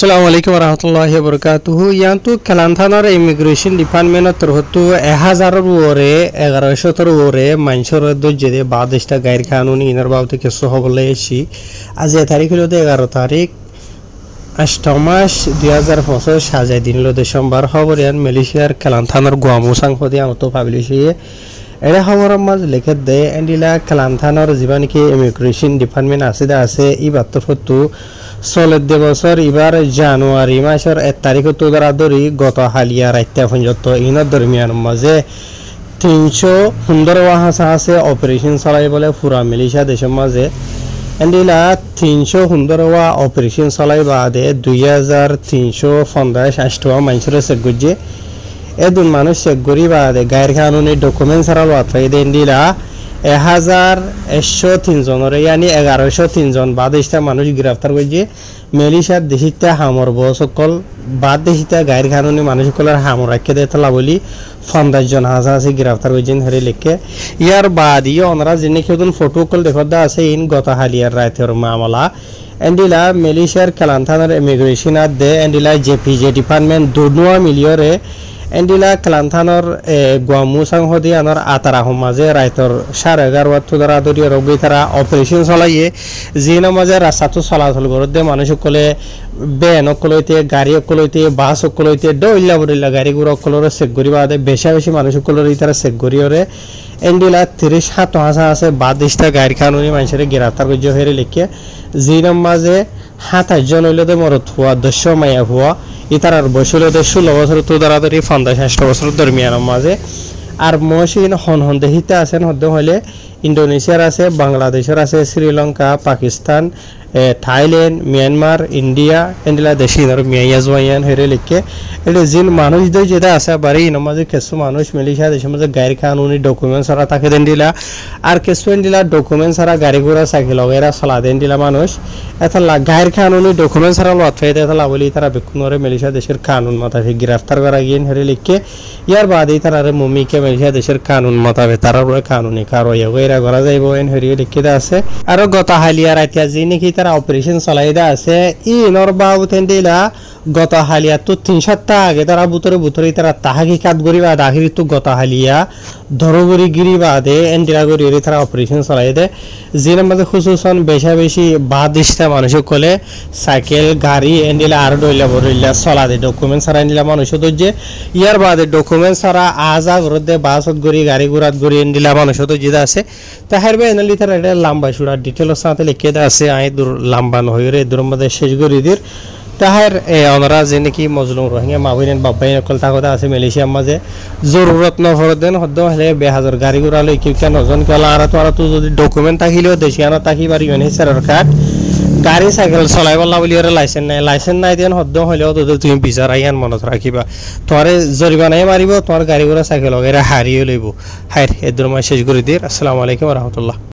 আসসালামু আলাইকুম রহমতুল্লাহি বরকাতুহু ইয়ান্তু কেলান্থানার ইমিগ্রেশন ডিপার্টমেন্টের তরফতু 1000 ওরে 1100 ওরে মানসর দজ্জে বাদেশটা গায়র কানুনি ইনার বাবতে কেসু হবলে এসি আজ তারিখ হলো 11 তারিখ 8 মাস 2025 সাজাই দিন হলো ডিসেম্বর খবরিয়ান মালয়েশিয়ার কেলান্থানার গুয়ামু সাংপদি আমতো পাবলিশিয়ে এরা খবরের মাঝ লিখে দেয় এন্ডিলা কেলান্থানার জীবনকে ইমিগ্রেশন ডিপার্টমেন্ট আছে ইবার তরফতু চলতে বছর এবার জানুয়ারি মাসের 1 তারিখ তোদারা ধরি গত হালিয়া রাইত্যা পর্যন্ত ইনার দরমিয়ান মাঝে 300 সুন্দর ওয়াহাসা আছে অপারেশন চালাই বলে পুরা মালয়েশিয়া দেশের মাঝে এন্ডিলা 300 সুন্দর ওয়া অপারেশন চালাই বাদে 2350 মানুষের চেক করছে এদুন মানুষ চেক করি বাদে গায়ের কানুনি ডকুমেন্ট ছাড়া লোয়া ফাইদে এন্ডিলা 1103 জনের ইয়ানি 1103 জন বাদেশটা মানুষ গ্রেফতার করছে মালয়েশিয়ার দেশিতে হামর বসকল বাদ দেশিতে গায়ের কানুনি মানুষ সকলের হামর রাখে দিয়ে তোলা বলি 50 জন হাজার গ্রেফতার করছেন হেরে লিখে ইয়ার বাদ ইয়ে ওনারা যিনি কেউ ফটো কল দেখা আছে ইন গত হালিয়ার রাতের মামলা এন্ডিলা মালয়েশিয়ার কেলান্থানার ইমিগ্রেশন দে এন্ডিলা জেপিজে ডিপার্টমেন্ট দুনুয়া মিলিয়রে এন্ডিলা কেলান্থানার গুয়ামু সাংহদি আনার আতারা মাঝে রাইতর 11:30 তোদারা দরিয়া রবি তারা অপারেশন চলাইয়ে যিনা মাঝে রাস্তাটো চলাচল করতে মানুষ সকলে বেন সকলইতে গাড়ি সকলইতে বাস সকলইতে ডইলা বড়িলা গাড়িগুলো সকলের চেক করি বাদে বেশি মানুষ সকলের তারা চেক করিওরে এন্ডিলা 37 আছে বাদেশটা গাড়ি কানুনি মানুষের গ্রেফতার করছে হেরে লিখে যিনা মাঝে 27 জন হইলে মরত হওয়া 10 মাইয়া হওয়া ইতারার বয়স হলো 16 বছর তো দাঁড়াতাড়ি 50 বছর দরমিয়ান মাঝে আর মহসিন হন দেহিতে আছেন হদ্দ হলে ইন্দোনেশিয়ার আছে বাংলাদেশের আছে Sri Lanka Pakistan Thailand Myanmar India এন্ডিলা দেশি আর মিয়া জওয়ান হেরে লিখে এটা জিন মানুষ দই যেটা আছে বাড়ি ইন মাঝে কিছু মানুষ মালয়েশিয়া দেশের মাঝে গাড়ি কানুনি ডকুমেন্ট ছাড়া তাকে দেন দিলা আর কিছু এন্ডিলা ডকুমেন্ট ছাড়া গাড়ি ঘোড়া সাইকেল এরা চলা দেন দিলা মানুষ এটা গাড়ি কানুনি ডকুমেন্ট ছাড়া লত ফাইতে এটা বলি তারা বিকুনরে মালয়েশিয়া দেশের কানুন মোতাবেক গ্রেফতার করা গিয়ে হেরে লিখে ইয়ার বাদে তারা মুমিকে মালয়েশিয়া দেশের কানুন মোতাবেক তারা কানুনি কারওয়া এরা করা যাইব এন হেরে লিখে আছে আর গত হালিয়া রাতিয়া যে নাকি তারা অপারেশন চালাইদা আছে ইনর বাবুতেন দিলা গত হালিয়া তো 3 সপ্তাহ আগে তারা বুতরে তারা তাহাকি কাট গরি বা দাখিরি তো গত হালিয়া ধরগরি গিরি বাদে এন্ডিরা গরি তারা অপারেশন চালাই দে জিনের মধ্যে খুসুসন বেশি বাদিশটা মানুষ কলে সাইকেল গাড়ি এন্ডিলা আর ডইলা বরিলা চলা দে ডকুমেন্ট ছাড়া এন্ডিলা মানুষ দজ্জে ইয়ার বাদে ডকুমেন্ট ছাড়া আজা গরদে বাসত গরি গাড়ি গুড়াত গরি এন্ডিলা মানুষ দজ্জে আছে তাহারবে এনলি তারা এটা লম্বা সুড়া ডিটেইলস সাথে লিখে দা আছে আই দূর লম্বা নহইরে দূর মধ্যে শেষ গরি দির তাহার ওনারা যে নাকি মজলুম রোহিঙ্গা মাবিনেন বাবাই নকল তাকতে আছে মালয়েশিয়ার মাঝে জরুরত নফরদেন হদ্দ হলে 2000 গাড়ি ঘোড়া লই কেউ কেন জন কেলা আর তো যদি ডকুমেন্ট থাকিলেও দেশিয়ানো থাকিবার ইউএনএইচআর কার্ড গাড়ি সাইকেল চলাই বলা বলি লাইসেন্স নাই দেন হদ্দ হলেও তোদের তুমি বিচার আইয়ান মনত রাখিবা তোমারে জরিমানাই মারিব তোমার গাড়ি ঘোড়া সাইকেল হারিয়ে লইব হাই এর শেষ করে দিয়ে আসসালামু আলাইকুম রহমতুল্লাহ।